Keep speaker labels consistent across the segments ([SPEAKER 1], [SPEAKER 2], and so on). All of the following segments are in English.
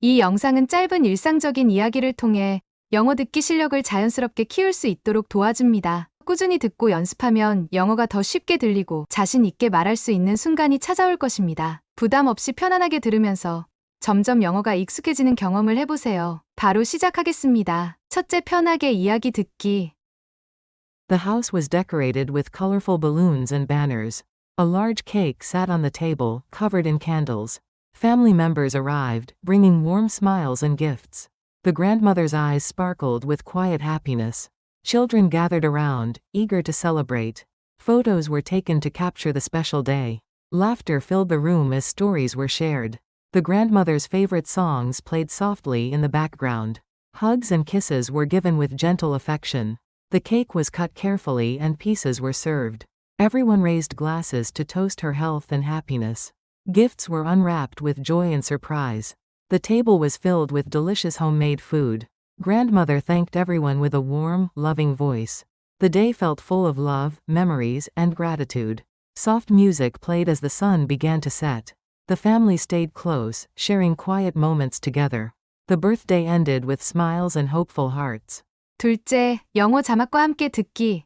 [SPEAKER 1] 이 영상은 짧은 일상적인 이야기를 통해 영어 듣기 실력을 자연스럽게 키울 수 있도록 도와줍니다. 꾸준히 듣고 연습하면 영어가 더 쉽게 들리고 자신 있게 말할 수 있는 순간이 찾아올 것입니다. 부담 없이 편안하게 들으면서 점점 영어가 익숙해지는 경험을 해보세요. 바로 시작하겠습니다. 첫째, 편하게 이야기 듣기.
[SPEAKER 2] The house was decorated with colorful balloons and banners. A large cake sat on the table, covered in candles. Family members arrived, bringing warm smiles and gifts. The grandmother's eyes sparkled with quiet happiness. Children gathered around, eager to celebrate. Photos were taken to capture the special day. Laughter filled the room as stories were shared. The grandmother's favorite songs played softly in the background. Hugs and kisses were given with gentle affection. The cake was cut carefully and pieces were served. Everyone raised glasses to toast her health and happiness. Gifts were unwrapped with joy and surprise. The table was filled with delicious homemade food. Grandmother thanked everyone with a warm, loving voice. The day felt full of love, memories, and gratitude. Soft music played as the sun began to set. The family stayed close, sharing quiet moments together. The birthday ended with smiles and hopeful hearts.
[SPEAKER 1] 둘째, 영어 자막과 함께 듣기.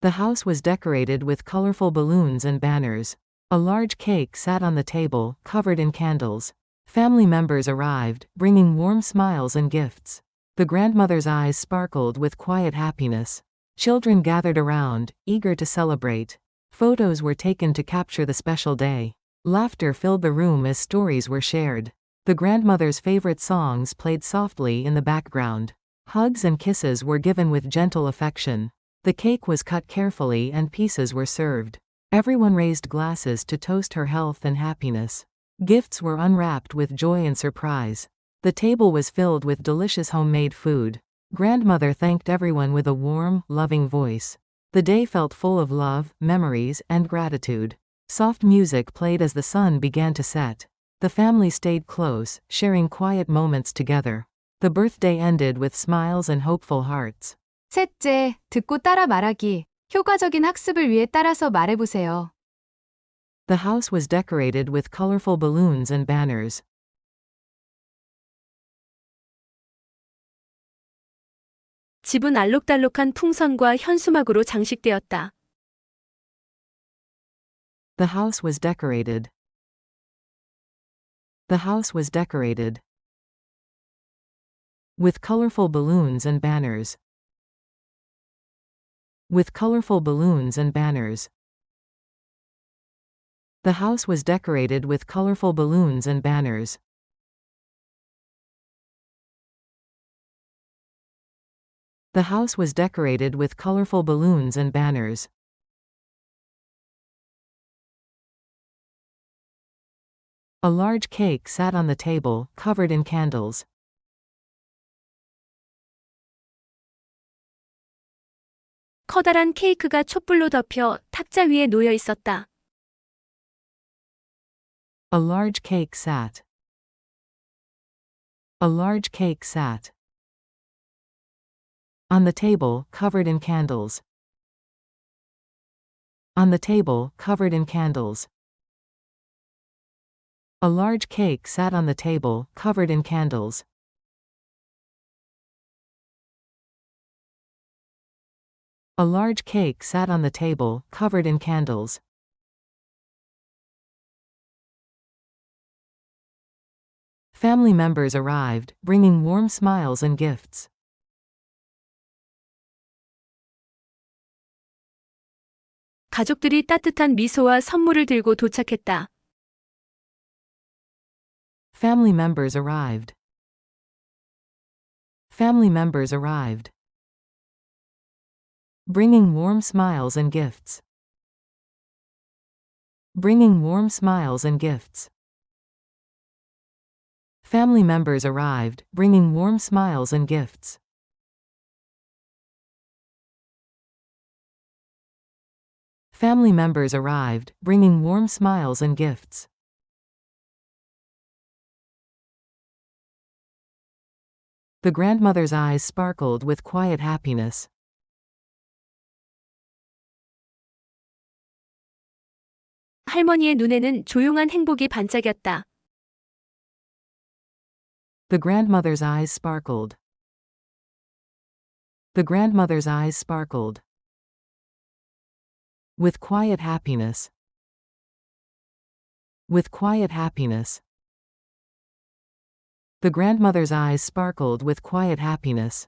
[SPEAKER 2] The house was decorated with colorful balloons and banners. A large cake sat on the table, covered in candles. Family members arrived, bringing warm smiles and gifts. The grandmother's eyes sparkled with quiet happiness. Children gathered around, eager to celebrate. Photos were taken to capture the special day. Laughter filled the room as stories were shared. The grandmother's favorite songs played softly in the background. Hugs and kisses were given with gentle affection. The cake was cut carefully and pieces were served. Everyone raised glasses to toast her health and happiness. Gifts were unwrapped with joy and surprise. The table was filled with delicious homemade food. Grandmother thanked everyone with a warm, loving voice. The day felt full of love, memories, and gratitude. Soft music played as the sun began to set. The family stayed close, sharing quiet moments together. The birthday ended with smiles and hopeful hearts.
[SPEAKER 1] 셋째, 듣고 따라 말하기. 효과적인 학습을 위해 따라서 말해보세요.
[SPEAKER 2] The house was decorated with colorful balloons and banners.
[SPEAKER 3] 집은 알록달록한 풍선과 현수막으로 장식되었다.
[SPEAKER 2] The house was decorated. The house was decorated with colorful balloons and banners. With colorful balloons and banners. The house was decorated with colorful balloons and banners. The house was decorated with colorful balloons and banners. A large cake sat on the table, covered in candles.
[SPEAKER 3] 커다란 케이크가 촛불로 덮여 탁자 위에 놓여 있었다.
[SPEAKER 2] A large cake sat. A large cake sat on the table, covered in candles. On the table, covered in candles. A large cake sat on the table, covered in candles. A large cake sat on the table, covered in candles. Family members arrived, bringing warm smiles and gifts.
[SPEAKER 3] 가족들이 따뜻한 미소와 선물을 들고 도착했다.
[SPEAKER 2] Family members arrived. Family members arrived, bringing warm smiles and gifts. Bringing warm smiles and gifts. Family members arrived, bringing warm smiles and gifts. Family members arrived, bringing warm smiles and gifts. The grandmother's eyes sparkled with quiet happiness.
[SPEAKER 3] 할머니의 눈에는 조용한 행복이 반짝였다.
[SPEAKER 2] The grandmother's eyes sparkled. The grandmother's eyes sparkled. With quiet happiness. With quiet happiness. The grandmother's eyes sparkled with quiet happiness.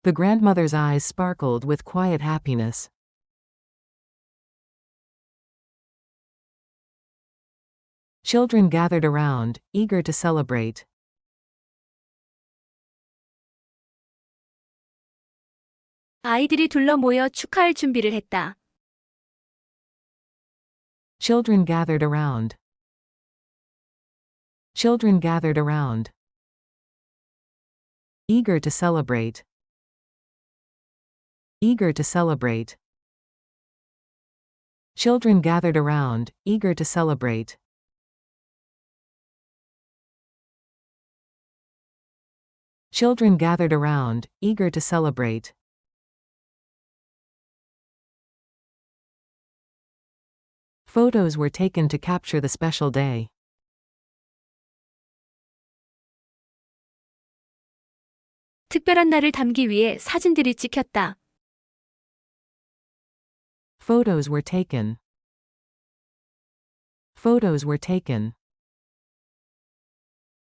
[SPEAKER 2] The grandmother's eyes sparkled with quiet happiness. Children gathered around, eager to celebrate.
[SPEAKER 3] 아이들이 둘러 모여 축하할 준비를 했다.
[SPEAKER 2] Children gathered around. Children gathered around. Eager to celebrate. Eager to celebrate. Children gathered around, eager to celebrate. Children gathered around, eager to celebrate. Photos were taken to capture the special day.
[SPEAKER 3] 특별한 날을 담기 위해 사진들이 찍혔다.
[SPEAKER 2] Photos were taken. Photos were taken.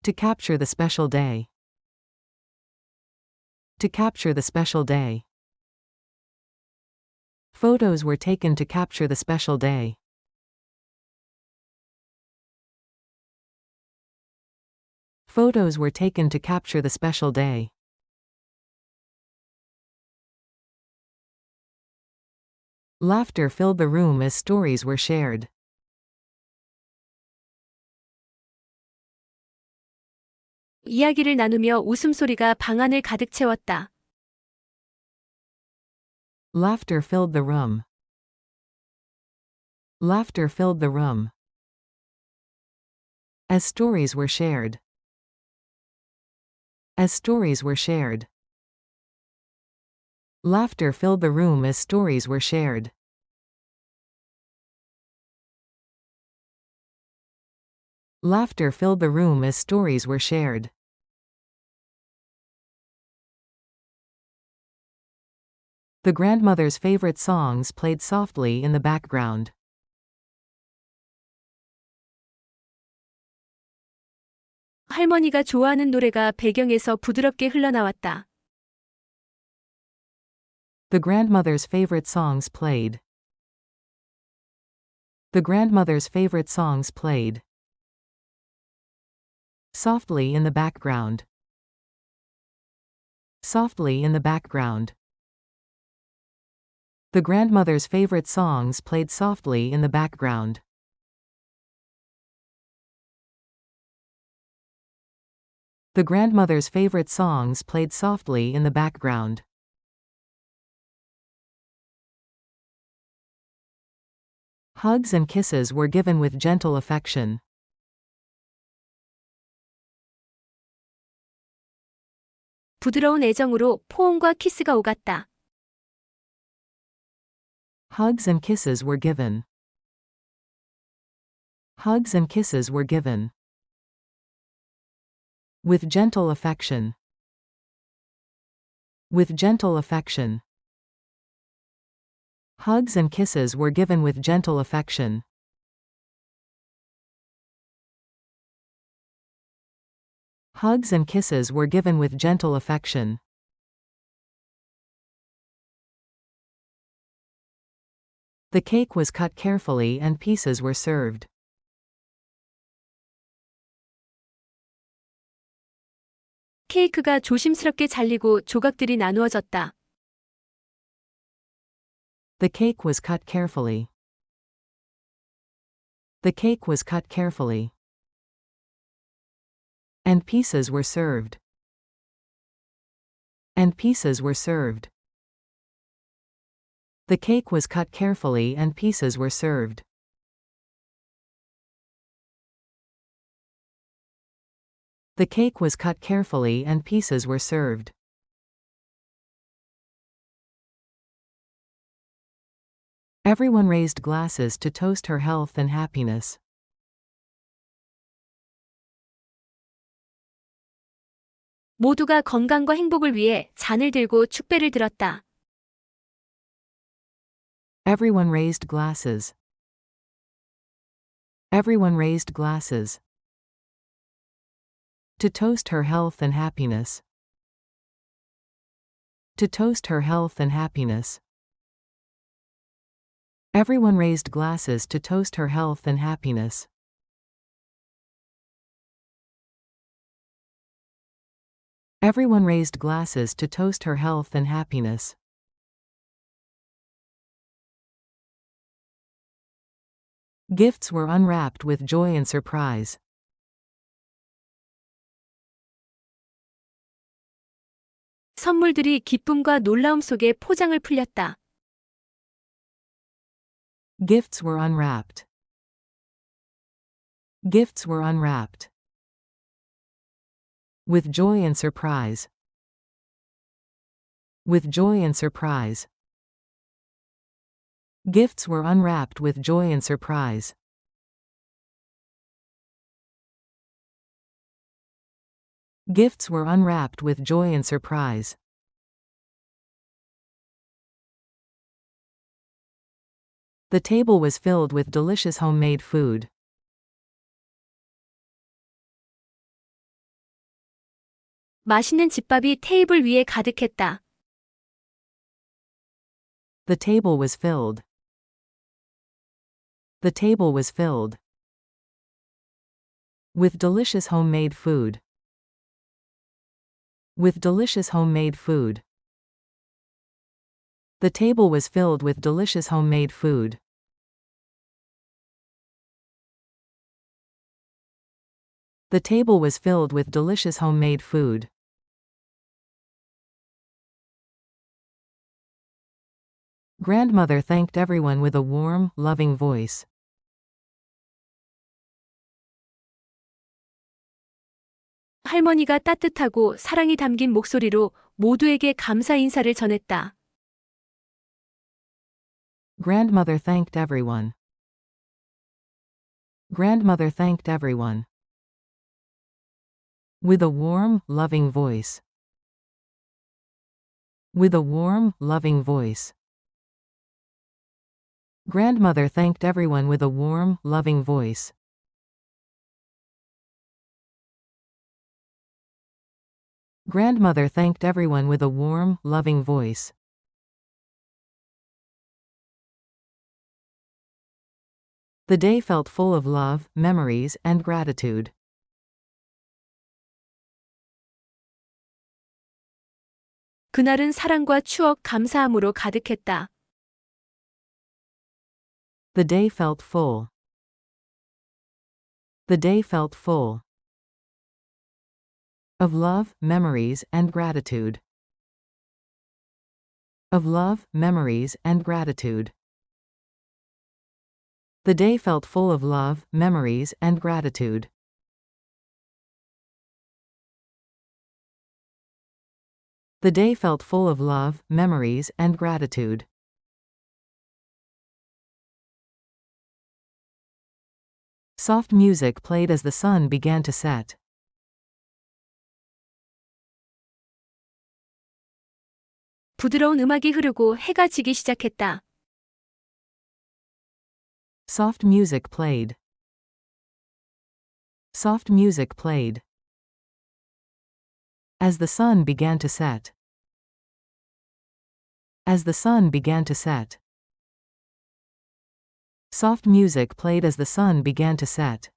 [SPEAKER 2] To capture the special day. To capture the special day. Photos were taken to capture the special day. Photos were taken to capture the special day. Laughter filled the room as stories were shared.
[SPEAKER 3] 이야기를 나누며 웃음소리가 방 안을 가득 채웠다.
[SPEAKER 2] Laughter filled the room. Laughter filled the room. As stories were shared. As stories were shared. Laughter filled the room as stories were shared. Laughter filled the room as stories were shared. The grandmother's favorite songs played softly in the background.
[SPEAKER 3] 할머니가 좋아하는 노래가 배경에서 부드럽게 흘러나왔다.
[SPEAKER 2] The grandmother's favorite songs played. The grandmother's favorite songs played. Softly in the background. Softly in the background. The grandmother's favorite songs played softly in the background. The grandmother's favorite songs played softly in the background. Hugs and kisses were given with gentle affection.
[SPEAKER 3] 부드러운 애정으로 포옹과 키스가 오갔다.
[SPEAKER 2] Hugs and kisses were given. Hugs and kisses were given. With gentle affection. With gentle affection. Hugs and kisses were given with gentle affection. Hugs and kisses were given with gentle affection. The cake was cut carefully and pieces were served.
[SPEAKER 3] 케이크가 조심스럽게 잘리고 조각들이 나누어졌다.
[SPEAKER 2] The cake was cut carefully. The cake was cut carefully. And pieces were served. And pieces were served. The cake was cut carefully and pieces were served. The cake was cut carefully and pieces were served. Everyone raised glasses to toast her health and happiness.
[SPEAKER 3] 모두가 건강과 행복을 위해 잔을 들고 축배를 들었다.
[SPEAKER 2] Everyone raised glasses. Everyone raised glasses. To toast her health and happiness. To toast her health and happiness. Everyone raised glasses to toast her health and happiness. Everyone raised glasses to toast her health and happiness. Gifts were unwrapped with joy and surprise.
[SPEAKER 3] 선물들이 기쁨과 놀라움 속에 포장을 풀렸다.
[SPEAKER 2] Gifts were unwrapped. Gifts were unwrapped. With joy and surprise. With joy and surprise. Gifts were unwrapped with joy and surprise. Gifts were unwrapped with joy and surprise. The table was filled with delicious homemade food.
[SPEAKER 3] 맛있는 집밥이 테이블 위에 가득했다.
[SPEAKER 2] The table was filled. The table was filled with delicious homemade food. With delicious homemade food. The table was filled with delicious homemade food. The table was filled with delicious homemade food. Grandmother thanked everyone with a warm, loving voice.
[SPEAKER 3] 할머니가 따뜻하고 사랑이 담긴 목소리로 모두에게 감사 인사를 전했다.
[SPEAKER 2] Grandmother thanked everyone. Grandmother thanked everyone. With a warm, loving voice. With a warm, loving voice. Grandmother thanked everyone with a warm, loving voice. Grandmother thanked everyone with a warm, loving voice. The day felt full of love, memories, and gratitude.
[SPEAKER 3] 그날은 사랑과 추억, 감사함으로 가득했다.
[SPEAKER 2] The day felt full. The day felt full of love, memories, and gratitude. Of love, memories, and gratitude. The day felt full of love, memories, and gratitude. The day felt full of love, memories, and gratitude. Soft music played as the sun began to set.
[SPEAKER 3] 부드러운 음악이 흐르고 해가 지기 시작했다.
[SPEAKER 2] Soft music played. Soft music played as the sun began to set. As the sun began to set. Soft music played as the sun began to set.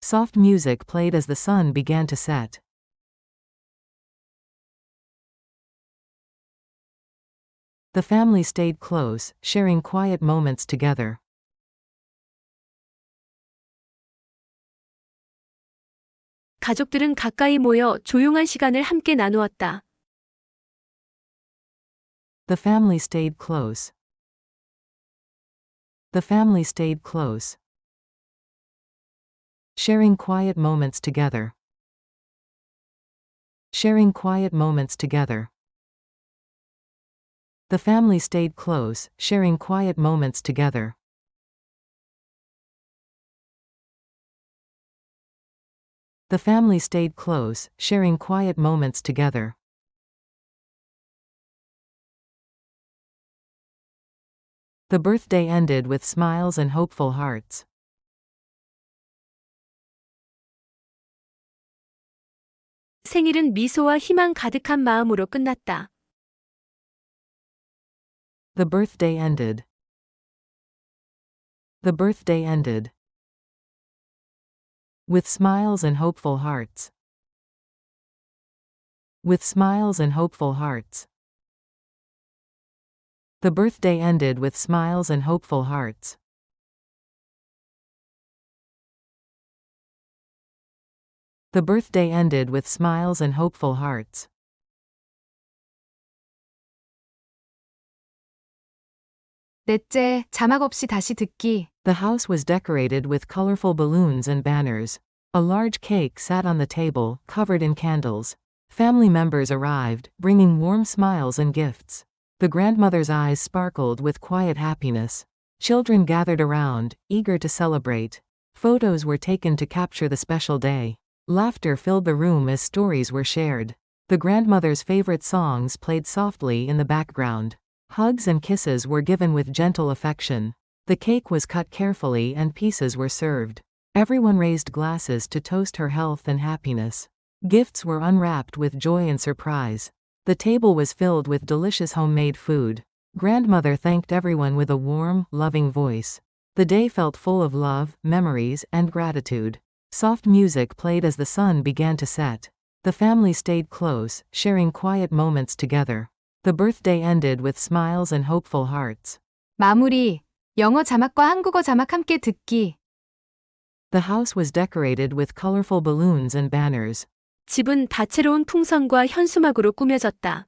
[SPEAKER 2] Soft music played as the sun began to set. The family stayed close, sharing quiet moments together.
[SPEAKER 3] 가족들은 가까이 모여 조용한 시간을 함께 나누었다.
[SPEAKER 2] The family stayed close. The family stayed close, sharing quiet moments together. Sharing quiet moments together. The family stayed close, sharing quiet moments together. The family stayed close, sharing quiet moments together. The birthday ended with smiles and hopeful hearts.
[SPEAKER 3] 생일은 미소와 희망 가득한 마음으로 끝났다.
[SPEAKER 2] The birthday ended. The birthday ended. With smiles and hopeful hearts. With smiles and hopeful hearts. The birthday ended with smiles and hopeful hearts. The birthday ended with smiles and hopeful hearts.
[SPEAKER 1] 넷째, 자막 없이 다시 듣기.
[SPEAKER 2] The house was decorated with colorful balloons and banners. A large cake sat on the table, covered in candles. Family members arrived, bringing warm smiles and gifts. The grandmother's eyes sparkled with quiet happiness. Children gathered around, eager to celebrate. Photos were taken to capture the special day. Laughter filled the room as stories were shared. The grandmother's favorite songs played softly in the background. Hugs and kisses were given with gentle affection. The cake was cut carefully and pieces were served. Everyone raised glasses to toast her health and happiness. Gifts were unwrapped with joy and surprise. The table was filled with delicious homemade food. Grandmother thanked everyone with a warm, loving voice. The day felt full of love, memories, and gratitude. Soft music played as the sun began to set. The family stayed close, sharing quiet moments together. The birthday ended with smiles and hopeful hearts.
[SPEAKER 1] 마무리. 영어 자막과 한국어 자막 함께 듣기.
[SPEAKER 2] The house was decorated with colorful balloons and banners.
[SPEAKER 3] 집은 다채로운 풍선과 현수막으로 꾸며졌다.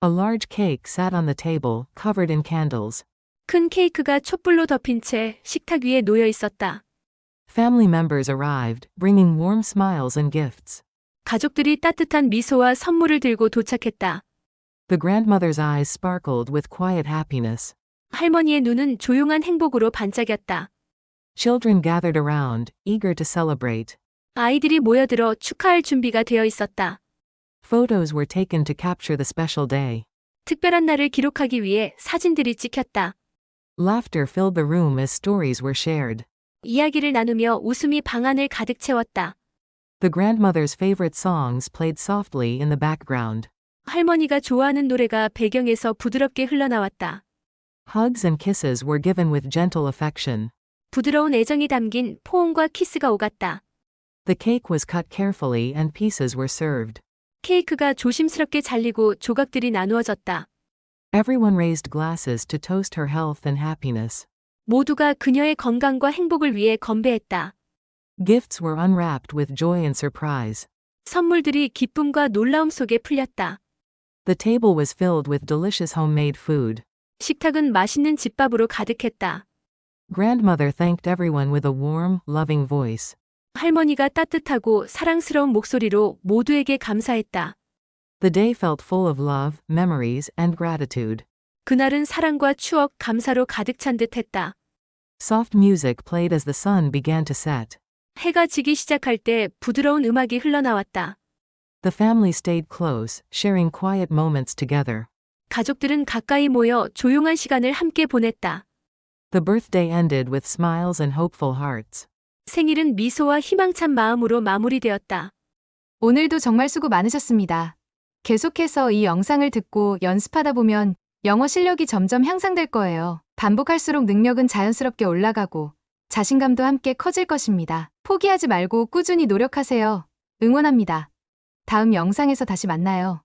[SPEAKER 2] A large cake sat on the table, covered in candles.
[SPEAKER 3] 큰 케이크가 촛불로 덮인 채 식탁 위에 놓여 있었다.
[SPEAKER 2] Family members arrived, bringing warm smiles and gifts.
[SPEAKER 3] 가족들이 따뜻한 미소와 선물을 들고 도착했다.
[SPEAKER 2] The grandmother's eyes sparkled with quiet happiness.
[SPEAKER 3] 할머니의 눈은 조용한 행복으로 반짝였다.
[SPEAKER 2] Children gathered around, eager to celebrate.
[SPEAKER 3] 아이들이 모여들어 축하할 준비가 되어 있었다.
[SPEAKER 2] Photos were taken to capture the special day.
[SPEAKER 3] 특별한 날을 기록하기 위해 사진들이 찍혔다.
[SPEAKER 2] Laughter filled the room as stories were shared.
[SPEAKER 3] 이야기를 나누며 웃음이 방 안을 가득 채웠다.
[SPEAKER 2] The grandmother's favorite songs played softly in the background.
[SPEAKER 3] 할머니가 좋아하는 노래가 배경에서 부드럽게 흘러나왔다.
[SPEAKER 2] Hugs and kisses were given with gentle affection.
[SPEAKER 3] 부드러운 애정이 담긴 포옹과 키스가 오갔다.
[SPEAKER 2] The cake was cut carefully and pieces were served.
[SPEAKER 3] 케이크가 조심스럽게 잘리고 조각들이 나누어졌다.
[SPEAKER 2] Everyone raised glasses to toast her health and happiness.
[SPEAKER 3] 모두가 그녀의 건강과 행복을 위해 건배했다.
[SPEAKER 2] Gifts were unwrapped with joy and surprise.
[SPEAKER 3] 선물들이 기쁨과 놀라움 속에 풀렸다.
[SPEAKER 2] The table was filled with delicious homemade food.
[SPEAKER 3] 식탁은 맛있는 집밥으로 가득했다.
[SPEAKER 2] Grandmother thanked everyone with a warm, loving voice.
[SPEAKER 3] 할머니가 따뜻하고 사랑스러운 목소리로 모두에게 감사했다.
[SPEAKER 2] The day felt full of love, memories, and gratitude.
[SPEAKER 3] 그날은 사랑과 추억, 감사로 가득 찬 듯했다.
[SPEAKER 2] Soft music played as the sun began to set.
[SPEAKER 3] 해가 지기 시작할 때 부드러운 음악이 흘러나왔다.
[SPEAKER 2] The family stayed close, sharing quiet moments together.
[SPEAKER 3] 가족들은 가까이 모여 조용한 시간을 함께 보냈다.
[SPEAKER 2] The birthday ended with smiles and hopeful hearts.
[SPEAKER 3] 생일은 미소와 희망찬 마음으로 마무리되었다.
[SPEAKER 1] 오늘도 정말 수고 많으셨습니다. 계속해서 이 영상을 듣고 연습하다 보면 영어 실력이 점점 향상될 거예요. 반복할수록 능력은 자연스럽게 올라가고 자신감도 함께 커질 것입니다. 포기하지 말고 꾸준히 노력하세요. 응원합니다. 다음 영상에서 다시 만나요.